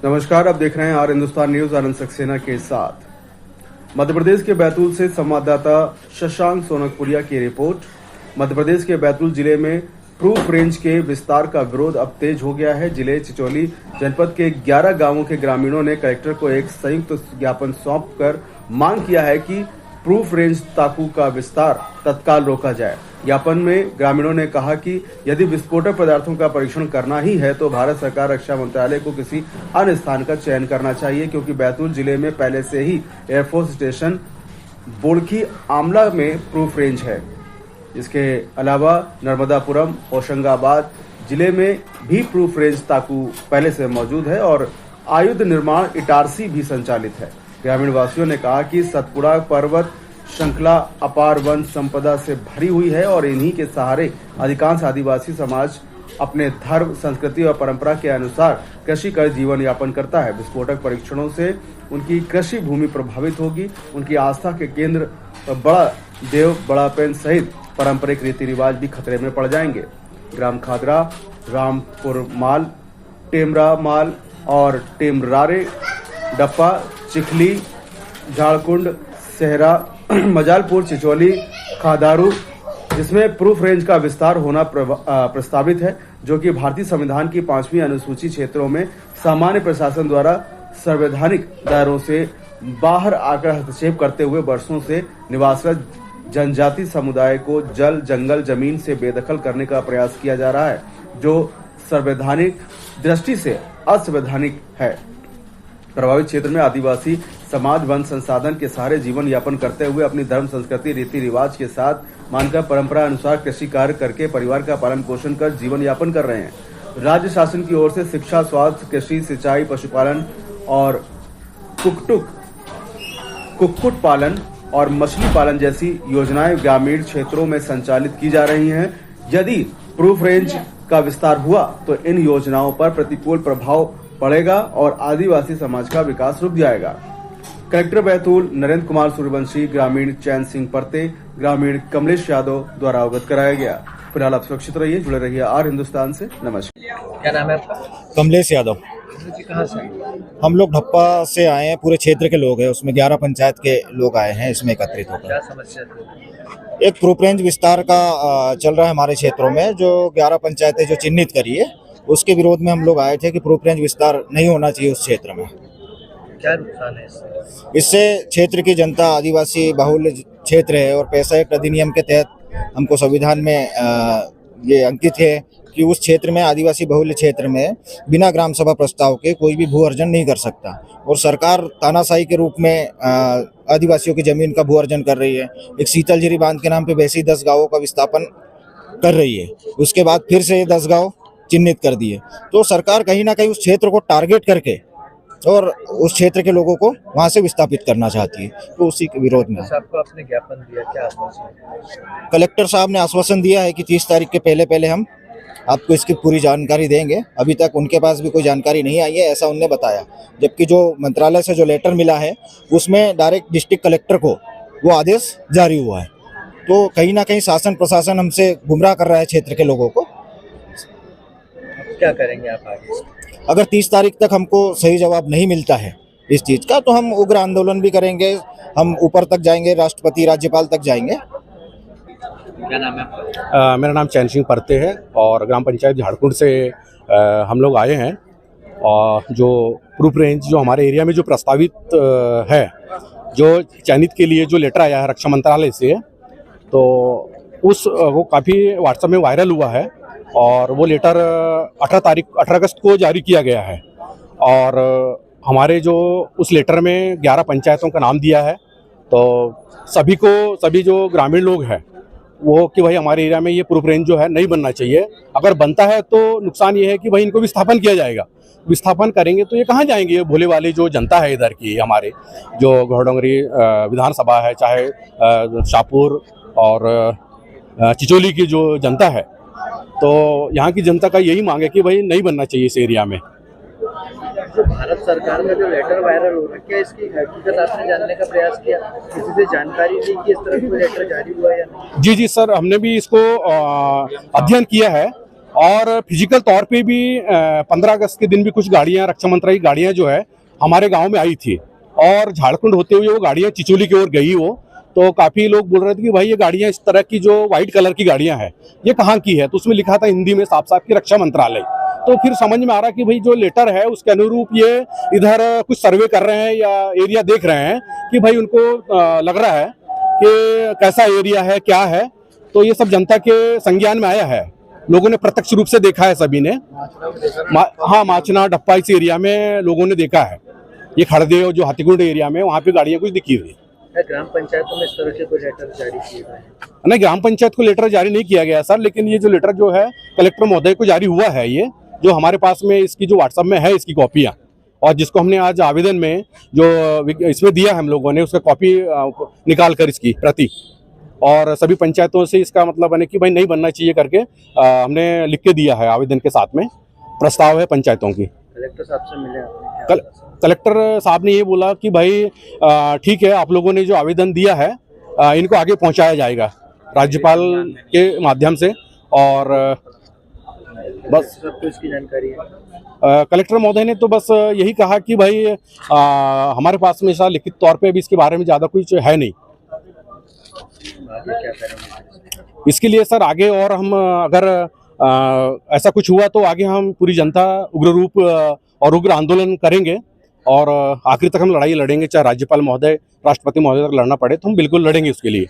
नमस्कार, आप देख रहे हैं आर हिंदुस्तान न्यूज। आनंद सक्सेना के साथ। मध्य प्रदेश के बैतूल से संवाददाता शशांक सोनकपुरिया की रिपोर्ट। मध्य प्रदेश के बैतूल जिले में प्रूफ रेंज के विस्तार का विरोध अब तेज हो गया है। जिले चिचौली जनपद के 11 गांवों के ग्रामीणों ने कलेक्टर को एक संयुक्त ज्ञापन सौंपकर मांग किया है कि प्रूफ रेंज ताकू का विस्तार तत्काल रोका जाए। ज्ञापन में ग्रामीणों ने कहा कि यदि विस्फोटक पदार्थों का परीक्षण करना ही है तो भारत सरकार रक्षा मंत्रालय को किसी अन्य स्थान का चयन करना चाहिए, क्योंकि बैतूल जिले में पहले से ही एयरफोर्स स्टेशन बोड़खी आमला में प्रूफ रेंज है। इसके अलावा नर्मदापुरम, होशंगाबाद जिले में भी प्रूफ रेंज ताकू पहले से मौजूद है और आयुध निर्माण इटारसी भी संचालित है। ग्रामीण वासियों ने कहा कि सतपुड़ा पर्वत श्रृंखला अपार वन संपदा से भरी हुई है और इन्हीं के सहारे अधिकांश आदिवासी समाज अपने धर्म, संस्कृति और परंपरा के अनुसार कृषि कर जीवन यापन करता है। विस्फोटक परीक्षणों से उनकी कृषि भूमि प्रभावित होगी। उनकी आस्था के केंद्र बड़ा देव, बड़ा पेन सहित पारंपरिक रीति रिवाज भी खतरे में पड़ जाएंगे। ग्राम खादरा, रामपुर माल, टेमरा माल और टेमरारे, डप्पा, चिखली, झारकुंड, सेहरा, मजालपुर, चिचौली, खादारू, जिसमें प्रूफ रेंज का विस्तार होना प्रस्तावित है, जो कि भारतीय संविधान की 5वीं अनुसूची क्षेत्रों में सामान्य प्रशासन द्वारा संवैधानिक दायरों से बाहर आकर हस्तक्षेप करते हुए वर्षों से निवासरत जनजाति समुदाय को जल, जंगल, जमीन से बेदखल करने का प्रयास किया जा रहा है, जो संवैधानिक दृष्टि से असंवैधानिक है। प्रभावित क्षेत्र में आदिवासी समाज वन संसाधन के सहारे जीवन यापन करते हुए अपनी धर्म, संस्कृति, रीति रिवाज के साथ मानकर परंपरा अनुसार कृषि कार्य करके परिवार का पालन पोषण कर जीवन यापन कर रहे हैं। राज्य शासन की ओर से शिक्षा, स्वास्थ्य, कृषि, सिंचाई, पशुपालन और कुक्कुट पालन और मछली पालन जैसी योजनाएं ग्रामीण क्षेत्रों में संचालित की जा रही हैं। यदि प्रूफ रेंज का विस्तार हुआ तो इन योजनाओं पर प्रतिकूल प्रभाव पड़ेगा और आदिवासी समाज का विकास रुक जाएगा। कलेक्टर बैतूल नरेंद्र कुमार सूर्यवंशी, ग्रामीण चैन सिंह परते, ग्रामीण कमलेश यादव द्वारा अवगत कराया गया। फिलहाल आप सुरक्षित रहिए, जुड़े रहिए आर हिंदुस्तान से। नमस्कार। क्या नाम है आपका? कमलेश यादव। जी, कहाँ से? हम लोग ढप्पा से आए हैं, पूरे क्षेत्र के लोग हैं, उसमें 11 पंचायत के लोग आए हैं इसमें एकत्रित होकर। क्या समस्या थी? एक प्रूफ रेंज विस्तार का चल रहा है हमारे क्षेत्रों में, जो 11 पंचायतें जो चिन्हित करी है उसके विरोध में हम लोग आए थे कि प्रूफ रेंज विस्तार नहीं होना चाहिए उस क्षेत्र में। क्या नुकसान है इससे क्षेत्र की जनता आदिवासी बहुल क्षेत्र है और पैसा एक्ट अधिनियम के तहत हमको संविधान में ये अंकित है कि उस क्षेत्र में, आदिवासी बहुल्य क्षेत्र में, बिना ग्राम सभा प्रस्ताव के कोई भी भू अर्जन नहीं कर सकता। और सरकार तानाशाही के रूप में आदिवासियों की जमीन का भू अर्जन कर रही है। एक शीतलझिरी बांध के नाम पे वैसे ही 10 गांवों का विस्थापन कर रही है। उसके बाद फिर से ये 10 गांव चिन्हित कर दिए। तो सरकार कहीं ना कहीं उस क्षेत्र को टारगेट करके और उस क्षेत्र के लोगों को वहां से विस्थापित करना चाहती है। तो उसी के विरोध में आपको अपने ज्ञापन दिया, क्या आश्वासन? कलेक्टर साहब ने आश्वासन दिया है कि 30 तारीख के पहले हम आपको इसकी पूरी जानकारी देंगे। अभी तक उनके पास भी कोई जानकारी नहीं आई है, ऐसा उनने बताया। जबकि जो मंत्रालय से जो लेटर मिला है उसमें डायरेक्ट डिस्ट्रिक्ट कलेक्टर को वो आदेश जारी हुआ है। तो कहीं ना कहीं शासन प्रशासन हमसे गुमराह कर रहा है क्षेत्र के लोगों को। क्या करेंगे आप आगे? अगर 30 तारीख तक हमको सही जवाब नहीं मिलता है इस चीज़ का तो हम उग्र आंदोलन भी करेंगे। हम ऊपर तक जाएंगे, राष्ट्रपति, राज्यपाल तक जाएंगे। क्या नाम है आपका? मेरा नाम चैन सिंह परते है और ग्राम पंचायत झारखंड से हम लोग आए हैं। और जो प्रूफ रेंज जो हमारे एरिया में जो प्रस्तावित है, जो चयनित के लिए जो लेटर आया है रक्षा मंत्रालय से, तो वो काफ़ी व्हाट्सएप में वायरल हुआ है और वो लेटर 18 अगस्त को जारी किया गया है। और हमारे जो उस लेटर में 11 पंचायतों का नाम दिया है। तो सभी जो ग्रामीण लोग हैं वो कि भाई हमारे एरिया में ये प्रूफ रेंज जो है नहीं बनना चाहिए। अगर बनता है तो नुकसान ये है कि भाई इनको विस्थापन किया जाएगा। विस्थापन करेंगे तो ये कहाँ जाएंगे? ये भोले वाली जो जनता है इधर की, हमारे जो घोड़डोंगरी विधानसभा है, चाहे शाहपुर और चिचौली की जो जनता है, तो यहाँ की जनता का यही मांग है कि भाई नहीं बनना चाहिए इस एरिया में। जो भारत सरकार का जो लेटर वायरल हो रहा है, क्या इसकी हकीकत आपने जानने का प्रयास किया? किसी से जानकारी ली कि इस तरह का लेटर जारी हुआ या नहीं? जी सर, हमने भी इसको अध्ययन किया है और फिजिकल तौर पे भी 15 अगस्त के दिन भी कुछ गाड़ियां, रक्षा मंत्रालय की गाड़ियां जो है हमारे गांव में आई थी और झारखंड होते हुए वो गाड़ियां चिचोली की ओर गई हो, तो काफी लोग बोल रहे थे कि भाई ये गाड़ियां इस तरह की जो व्हाइट कलर की गाड़ियां हैं ये कहाँ की है, तो उसमें लिखा था हिंदी में साफ साफ कि रक्षा मंत्रालय। तो फिर समझ में आ रहा कि भाई जो लेटर है उसके अनुरूप ये इधर कुछ सर्वे कर रहे हैं या एरिया देख रहे हैं कि भाई उनको लग रहा है कि कैसा एरिया है, क्या है। तो ये सब जनता के संज्ञान में आया है, लोगों ने प्रत्यक्ष रूप से देखा है सभी ने। हाँ, माचना डप्पा इस एरिया में लोगों ने देखा है। ये खड़देव जो हाथीकुंड एरिया में वहाँ पे गाड़ियाँ कुछ दिखी हुई। ग्राम पंचायतों में इस तरह के कोई लेटर जारी किए गए हैं? नहीं, ग्राम पंचायत को लेटर जारी नहीं किया गया सर, लेकिन ये जो लेटर जो है कलेक्टर महोदय को जारी हुआ है, ये जो हमारे पास में इसकी जो व्हाट्सएप में है इसकी कॉपियाँ, और जिसको हमने आज आवेदन में जो इसमें दिया हम लोगों ने उसका कॉपी निकाल कर इसकी प्रति, और सभी पंचायतों से इसका मतलब है कि भाई नहीं बनना चाहिए करके हमने लिख के दिया है आवेदन के साथ में, प्रस्ताव है पंचायतों की। कलेक्टर साहब से मिले आपने? कलेक्टर साहब ने ये बोला कि भाई ठीक है, आप लोगों ने जो आवेदन दिया है इनको आगे पहुंचाया जाएगा राज्यपाल के माध्यम से, और बस सबको इसकी जानकारी है। कलेक्टर महोदय ने तो बस यही कहा कि भाई हमारे पास में ऐसा लिखित तौर पे अभी इसके बारे में ज़्यादा कुछ है नहीं। आगे क्या करेंगे इसके लिए सर आगे और हम अगर ऐसा कुछ हुआ तो आगे हम पूरी जनता उग्र रूप और उग्र आंदोलन करेंगे, और आखिर तक हम लड़ाई लड़ेंगे, चाहे राज्यपाल महोदय, राष्ट्रपति महोदय तक लड़ना पड़े तो हम बिल्कुल लड़ेंगे उसके लिए।